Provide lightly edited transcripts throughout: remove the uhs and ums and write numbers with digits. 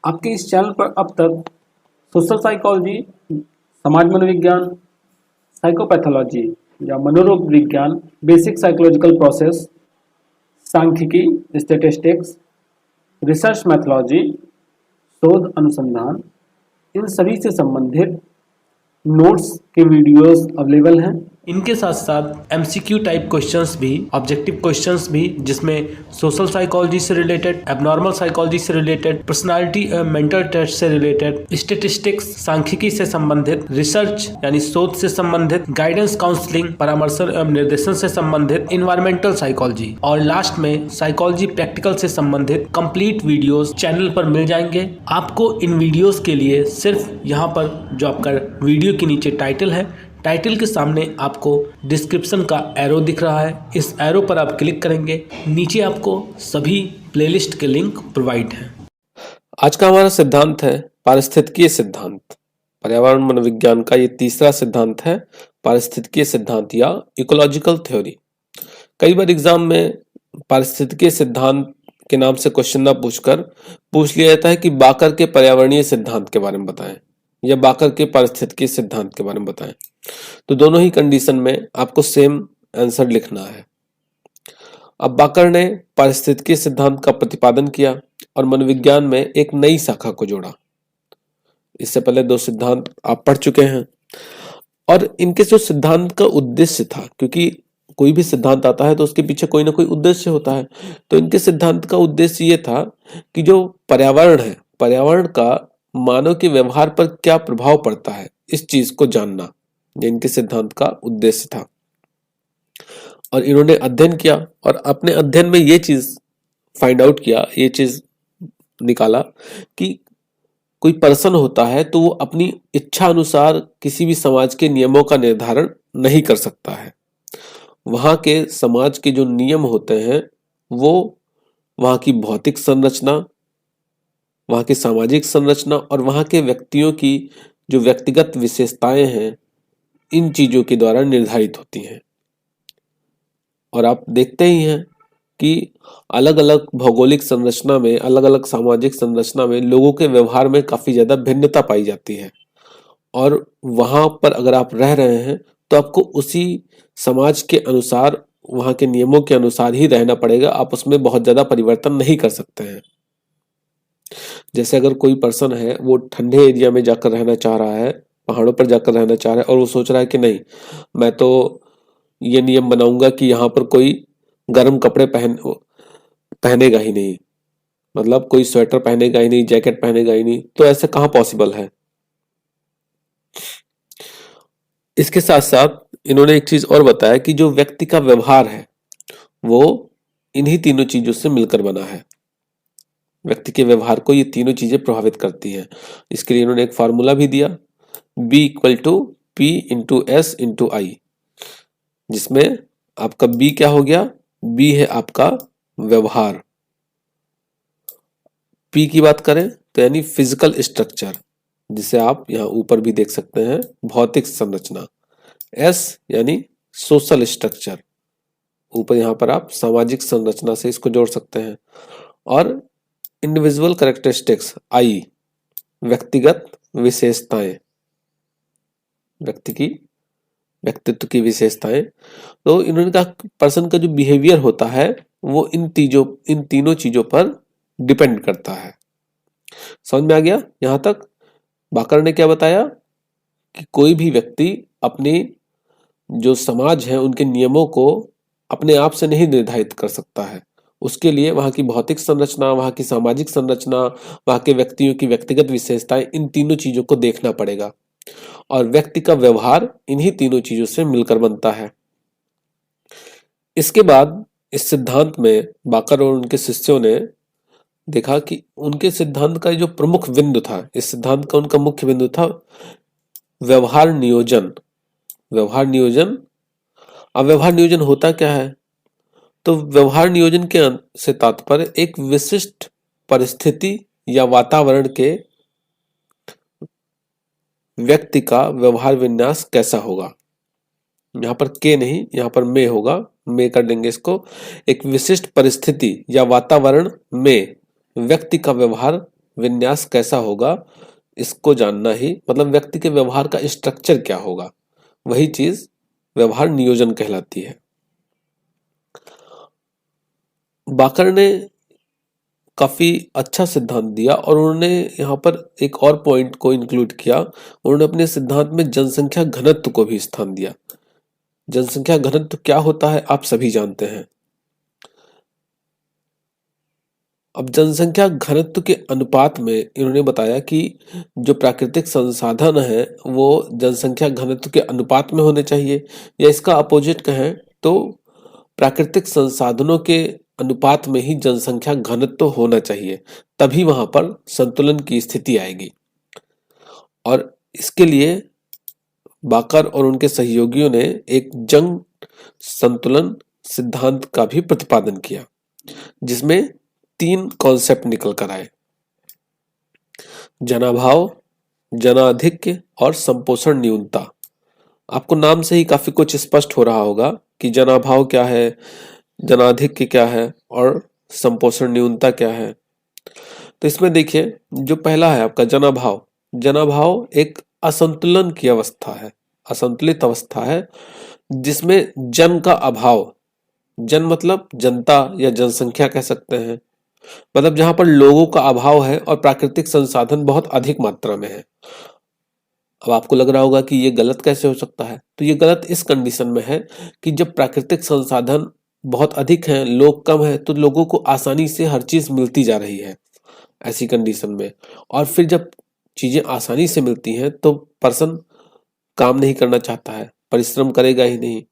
आपके इस चैनल पर अब तक सोशल साइकोलॉजी, समाज मनोविज्ञान, साइकोपैथोलॉजी या मनोरोग विज्ञान, बेसिक साइकोलॉजिकल प्रोसेस, सांख्यिकी, स्टैटिस्टिक्स, रिसर्च मैथोलॉजी, शोध अनुसंधान, इन सभी से संबंधित नोट्स के वीडियोस अवेलेबल हैं। इनके साथ साथ एमसीक्यू टाइप क्वेश्चंस भी, ऑब्जेक्टिव क्वेश्चंस भी, जिसमें सोशल साइकोलॉजी से रिलेटेड, एबनॉर्मल साइकोलॉजी से रिलेटेड, पर्सनालिटी मेंटल टेस्ट से रिलेटेड, स्टैटिस्टिक्स, सांख्यिकी से संबंधित, रिसर्च यानी शोध से संबंधित, गाइडेंस काउंसलिंग, परामर्श एवं निर्देशन से संबंधित, इन्वायरमेंटल साइकोलॉजी और लास्ट में साइकोलॉजी प्रैक्टिकल से संबंधित कंप्लीट वीडियोस चैनल पर मिल जाएंगे। आपको इन वीडियोस के लिए सिर्फ यहाँ पर जो आपका वीडियो के नीचे टाइटल है, टाइटल के सामने आपको डिस्क्रिप्शन का एरो दिख रहा है, इस एरो पर आप क्लिक करेंगे, नीचे आपको सभी प्लेलिस्ट के लिंक प्रोवाइड हैं। आज का हमारा सिद्धांत है पारिस्थितिकीय सिद्धांत। पर्यावरण मनोविज्ञान का ये तीसरा सिद्धांत है, पारिस्थितिकीय सिद्धांत या इकोलॉजिकल थ्योरी। कई बार एग्जाम में पारिस्थितिकीय सिद्धांत के नाम से क्वेश्चन ना पूछकर पूछ लिया जाता है कि बाकर के पर्यावरणीय सिद्धांत के बारे में बताएं या बाकर के पारिस्थितिकीय सिद्धांत के बारे में बताएं। तो दोनों ही कंडीशन में आपको सेम आंसर लिखना है। अब बाकर ने पारिस्थितिकीय सिद्धांत का प्रतिपादन किया और मनोविज्ञान में एक नई शाखा को जोड़ा। इससे पहले दो सिद्धांत आप पढ़ चुके हैं और इनके जो सिद्धांत का उद्देश्य था, क्योंकि कोई भी सिद्धांत आता है तो उसके पीछे कोई ना कोई उद्देश्य होता है, तो इनके सिद्धांत का उद्देश्य ये था कि जो पर्यावरण है, पर्यावरण का मानव के व्यवहार पर क्या प्रभाव पड़ता है, इस चीज को जानना, ये इनके सिद्धांत का उद्देश्य था। और इन्होंने अध्ययन किया और अपने अध्ययन में ये चीज फाइंड आउट किया, ये चीज निकाला कि कोई पर्सन होता है तो वो अपनी इच्छा अनुसार किसी भी समाज के नियमों का निर्धारण नहीं कर सकता है। वहां के समाज के जो नियम होते हैं वो वहां की भौतिक संरचना, वहां की सामाजिक संरचना और वहां के व्यक्तियों की जो व्यक्तिगत विशेषताएं हैं, इन चीजों के द्वारा निर्धारित होती हैं। और आप देखते ही हैं कि अलग अलग भौगोलिक संरचना में, अलग अलग सामाजिक संरचना में लोगों के व्यवहार में काफी ज्यादा भिन्नता पाई जाती है और वहां पर अगर आप रह रहे हैं तो आपको उसी समाज के अनुसार, वहां के नियमों के अनुसार ही रहना पड़ेगा। आप उसमें बहुत ज्यादा परिवर्तन नहीं कर सकते हैं। जैसे अगर कोई पर्सन है वो ठंडे एरिया में जाकर रहना चाह रहा है, पहाड़ों पर जाकर रहना चाह रहा है और वो सोच रहा है कि नहीं, मैं तो ये नियम बनाऊंगा कि यहाँ पर कोई गर्म कपड़े पहनेगा ही नहीं, मतलब कोई स्वेटर पहनेगा ही नहीं, जैकेट पहनेगा ही नहीं, तो ऐसा कहाँ पॉसिबल है। इसके साथ साथ इन्होंने एक चीज और बताया कि जो व्यक्ति का व्यवहार है वो इन्हीं तीनों चीजों से मिलकर बना है। व्यक्ति के व्यवहार को ये तीनों चीजें प्रभावित करती हैं। इसके लिए इन्होंने एक फार्मूला भी दिया, B = P × S × I, जिसमें आपका B क्या हो गया, B है आपका व्यवहार। P की बात करें तो यानी फिजिकल स्ट्रक्चर, जिसे आप यहाँ ऊपर भी देख सकते हैं, भौतिक संरचना। S यानी सोशल स्ट्रक्चर, ऊपर यहाँ पर आप सामाजिक संरचना से इसको जोड़ सकते हैं। और इंडिविजुअल कैरेक्टरिस्टिक्स, I व्यक्तिगत विशेषताएं, व्यक्तित्व की विशेषताएं। तो इन्होंने कहा पर्सन का जो बिहेवियर होता है वो इन तीनों चीजों पर डिपेंड करता है। समझ में आ गया यहां तक? बाकर ने क्या बताया कि कोई भी व्यक्ति अपनी जो समाज है उनके नियमों को अपने आप से नहीं निर्धारित कर सकता है। उसके लिए वहां की भौतिक संरचना, वहां की सामाजिक संरचना, वहां के व्यक्तियों की व्यक्तिगत विशेषताएं, इन तीनों चीजों को देखना पड़ेगा और व्यक्ति का व्यवहार इन्हीं तीनों चीजों से मिलकर बनता है। इसके बाद इस सिद्धांत में बाकर और उनके शिष्यों ने देखा कि उनके सिद्धांत का जो प्रमुख बिंदु था, इस सिद्धांत का उनका मुख्य बिंदु था व्यवहार नियोजन। व्यवहार नियोजन, अब व्यवहार नियोजन होता क्या है? तो व्यवहार नियोजन के से तात्पर्य एक विशिष्ट परिस्थिति या वातावरण के व्यक्ति का व्यवहार विन्यास कैसा होगा। यहाँ पर के नहीं, यहाँ पर में होगा, में कर देंगे इसको। एक विशिष्ट परिस्थिति या वातावरण में व्यक्ति का व्यवहार विन्यास कैसा होगा इसको जानना ही, मतलब व्यक्ति के व्यवहार का स्ट्रक्चर क्या होगा, वही चीज व्यवहार नियोजन कहलाती है। बाकर ने काफी अच्छा सिद्धांत दिया और उन्होंने यहाँ पर एक और पॉइंट को इंक्लूड किया। उन्होंने अपने सिद्धांत में जनसंख्या घनत्व को भी स्थान दिया। जनसंख्या घनत्व क्या होता है आप सभी जानते हैं। अब जनसंख्या घनत्व के अनुपात में इन्होंने बताया कि जो प्राकृतिक संसाधन है वो जनसंख्या घनत्व के अनुपात में होने चाहिए, या इसका अपोजिट कहें तो प्राकृतिक संसाधनों के अनुपात में ही जनसंख्या घनत्व होना चाहिए, तभी वहां पर संतुलन की स्थिति आएगी। और इसके लिए बाकर और उनके सहयोगियों ने एक जंग संतुलन सिद्धांत का भी प्रतिपादन किया, जिसमें 3 कॉन्सेप्ट निकल कर आए: जनाभाव, जनाधिक्य और संपोषण न्यूनता। आपको नाम से ही काफी कुछ स्पष्ट हो रहा होगा कि जनाभाव क्या है, जनाधिक्य क्या है और संपोषण न्यूनता क्या है। तो इसमें देखिए, जो पहला है आपका जनाभाव, जनाभाव एक असंतुलन की अवस्था है, असंतुलित अवस्था है जिसमें जन का अभाव, जन मतलब जनता या जनसंख्या कह सकते हैं, मतलब जहां पर लोगों का अभाव है और प्राकृतिक संसाधन बहुत अधिक मात्रा में है। अब आपको लग रहा होगा कि ये गलत कैसे हो सकता है, तो ये गलत इस कंडीशन में है कि जब प्राकृतिक संसाधन बहुत अधिक हैं, लोग कम हैं, तो लोगों को आसानी से हर चीज मिलती जा रही है ऐसी कंडीशन में। और फिर जब चीजें आसानी से मिलती हैं तो पर्सन काम नहीं करना चाहता है, परिश्रम करेगा ही नहीं,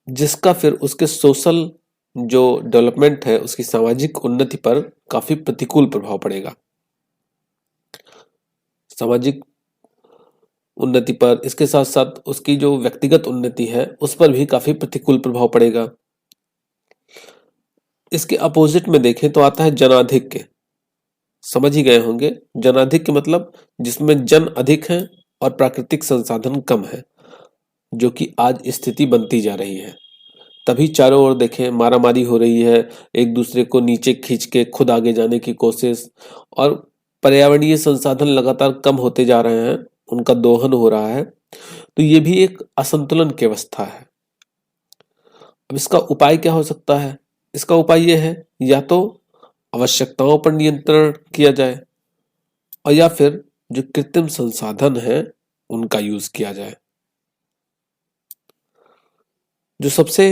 जिसका फिर उसके सोशल जो डेवलपमेंट है, उसकी सामाजिक उन्नति पर काफी प्रतिकूल प्रभाव पड़ेगा। सामाजिक उन्नति पर, इसके साथ साथ उसकी जो व्यक्तिगत उन्नति है उस पर भी काफी प्रतिकूल प्रभाव पड़ेगा। इसके अपोजिट में देखें तो आता है जनाधिक्य। समझ ही गए होंगे, जनाधिक्य मतलब जिसमें जन अधिक हैं और प्राकृतिक संसाधन कम है, जो कि आज स्थिति बनती जा रही है। तभी चारों ओर देखें मारामारी हो रही है, एक दूसरे को नीचे खींच के खुद आगे जाने की कोशिश, और पर्यावरणीय संसाधन लगातार कम होते जा रहे हैं, उनका दोहन हो रहा है। तो ये भी एक असंतुलन की अवस्था है। अब इसका उपाय क्या हो सकता है? इसका उपाय यह है, या तो आवश्यकताओं पर नियंत्रण किया जाए और या फिर जो कृत्रिम संसाधन है उनका यूज किया जाए। जो सबसे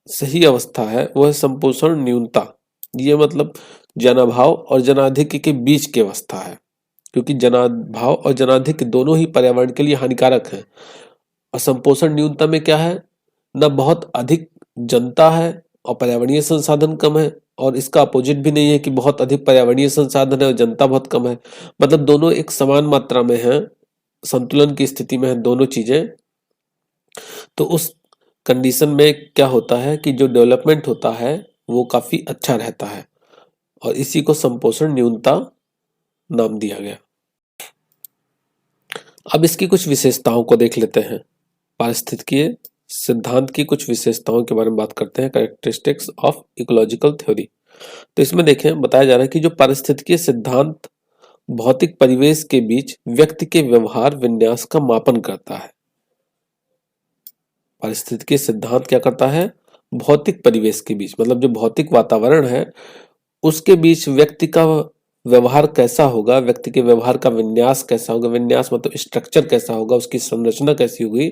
सही अवस्था है वो है संपोषण न्यूनता। ये मतलब जनाभाव और जनाधिक्य के बीच की अवस्था है, क्योंकि जनाभाव और जनाधिक्य दोनों ही पर्यावरण के लिए हानिकारक हैं। और संपोषण न्यूनता में क्या है, न बहुत अधिक जनता है और पर्यावरणीय संसाधन कम है, और इसका अपोजिट भी नहीं है कि बहुत अधिक पर्यावरणीय संसाधन है और जनता बहुत कम है। मतलब दोनों एक समान मात्रा में है, संतुलन की स्थिति में है दोनों चीजें। तो उस कंडीशन में क्या होता है कि जो डेवलपमेंट होता है वो काफी अच्छा रहता है, और इसी को संपोषण न्यूनता नाम दिया गया। अब इसकी कुछ विशेषताओं को देख लेते हैं। पारिस्थितिकीय सिद्धांत की कुछ विशेषताओं के बारे में बात करते हैं, कैरेक्टरिस्टिक्स ऑफ इकोलॉजिकल थ्योरी। तो इसमें देखें, बताया जा रहा है कि जो पारिस्थितिकीय सिद्धांत भौतिक परिवेश के बीच व्यक्ति के व्यवहार विन्यास का मापन करता है। पारिस्थितिकीय सिद्धांत क्या करता है, भौतिक परिवेश के बीच, मतलब जो भौतिक वातावरण है उसके बीच व्यक्ति का व्यवहार कैसा होगा, व्यक्ति के व्यवहार का विन्यास कैसा होगा, विन्यास मतलब स्ट्रक्चर कैसा होगा, उसकी संरचना कैसी होगी,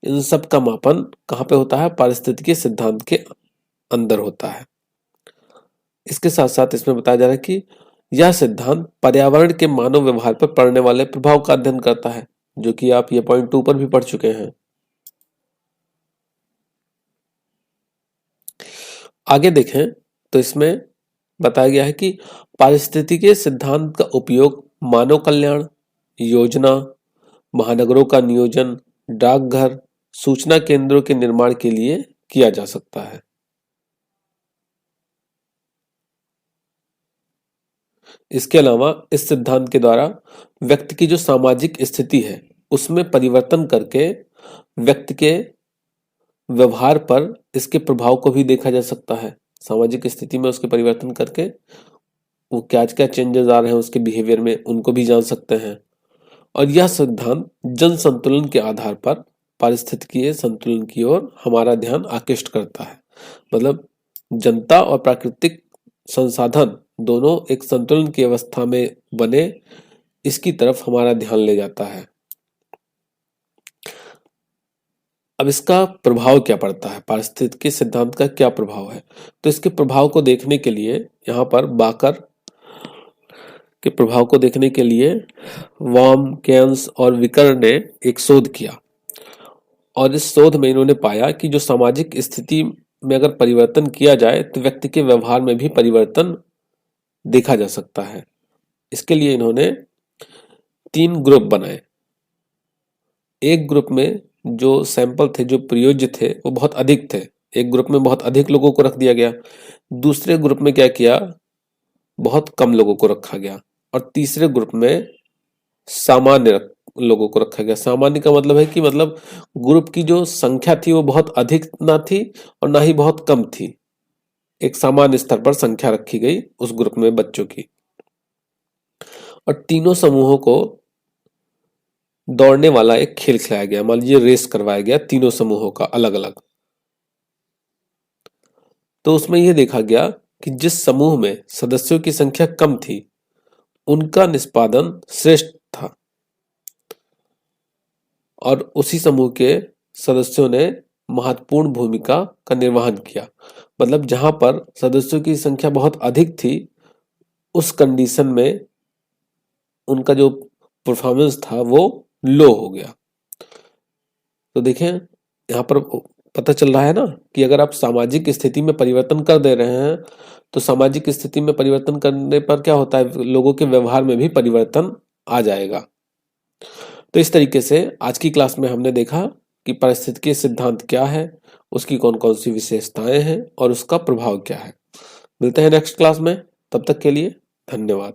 इन सब का मापन कहाँ पे होता है, पारिस्थितिकीय सिद्धांत के अंदर होता है। इसके साथ साथ इसमें बताया जा रहा है कि यह सिद्धांत पर्यावरण के मानव व्यवहार पर पड़ने वाले प्रभाव का अध्ययन करता है, जो कि आप ये पॉइंट 2 पर भी पढ़ चुके हैं। आगे देखें तो इसमें बताया गया है कि पारिस्थितिकीय सिद्धांत का उपयोग मानव कल्याण, योजना, महानगरों का नियोजन, डाकघर, सूचना केंद्रों के निर्माण के लिए किया जा सकता है। इसके अलावा इस सिद्धांत के द्वारा व्यक्ति की जो सामाजिक स्थिति है उसमें परिवर्तन करके व्यक्ति के व्यवहार पर इसके प्रभाव को भी देखा जा सकता है। सामाजिक स्थिति में उसके परिवर्तन करके वो क्या क्या चेंजेस आ रहे हैं उसके बिहेवियर में, उनको भी जान सकते हैं। और यह सिद्धांत जन संतुलन के आधार पर पारिस्थितिकीय संतुलन की ओर हमारा ध्यान आकृष्ट करता है। मतलब जनता और प्राकृतिक संसाधन दोनों एक संतुलन की अवस्था में बने, इसकी तरफ हमारा ध्यान ले जाता है। अब इसका प्रभाव क्या पड़ता है, पारिस्थितिकी सिद्धांत का क्या प्रभाव है? तो इसके प्रभाव को देखने के लिए यहाँ पर बाकर के प्रभाव को देखने के लिए वॉर्म, केन्स और विकर ने एक शोध किया, और इस शोध में इन्होंने पाया कि जो सामाजिक स्थिति में अगर परिवर्तन किया जाए तो व्यक्ति के व्यवहार में भी परिवर्तन देखा जा सकता है। इसके लिए इन्होंने 3 ग्रुप बनाए। एक ग्रुप में जो सैंपल थे, जो प्रयोज्य थे, वो बहुत अधिक थे। एक ग्रुप में बहुत अधिक लोगों को रख दिया गया, दूसरे ग्रुप में क्या किया, बहुत कम लोगों को रखा गया, और तीसरे ग्रुप में सामान्य लोगों को रखा गया। सामान्य का मतलब है कि मतलब ग्रुप की जो संख्या थी वो बहुत अधिक ना थी और ना ही बहुत कम थी, एक सामान्य स्तर पर संख्या रखी गई उस ग्रुप में बच्चों की। और तीनों समूहों को दौड़ने वाला एक खेल खिलाया गया, मान लीजिए रेस करवाया गया तीनों समूहों का अलग अलग। तो उसमें यह देखा गया कि जिस समूह में सदस्यों की संख्या कम थी उनका निष्पादन श्रेष्ठ था, और उसी समूह के सदस्यों ने महत्वपूर्ण भूमिका का निर्वहन किया। मतलब जहां पर सदस्यों की संख्या बहुत अधिक थी, उस कंडीशन में उनका जो परफॉर्मेंस था वो लो हो गया। तो देखें यहाँ पर पता चल रहा है ना कि अगर आप सामाजिक स्थिति में परिवर्तन कर दे रहे हैं तो सामाजिक स्थिति में परिवर्तन करने पर क्या होता है, लोगों के व्यवहार में भी परिवर्तन आ जाएगा। तो इस तरीके से आज की क्लास में हमने देखा कि पारिस्थितिकीय सिद्धांत क्या है, उसकी कौन कौन सी विशेषताएं हैं और उसका प्रभाव क्या है। मिलते हैं नेक्स्ट क्लास में, तब तक के लिए धन्यवाद।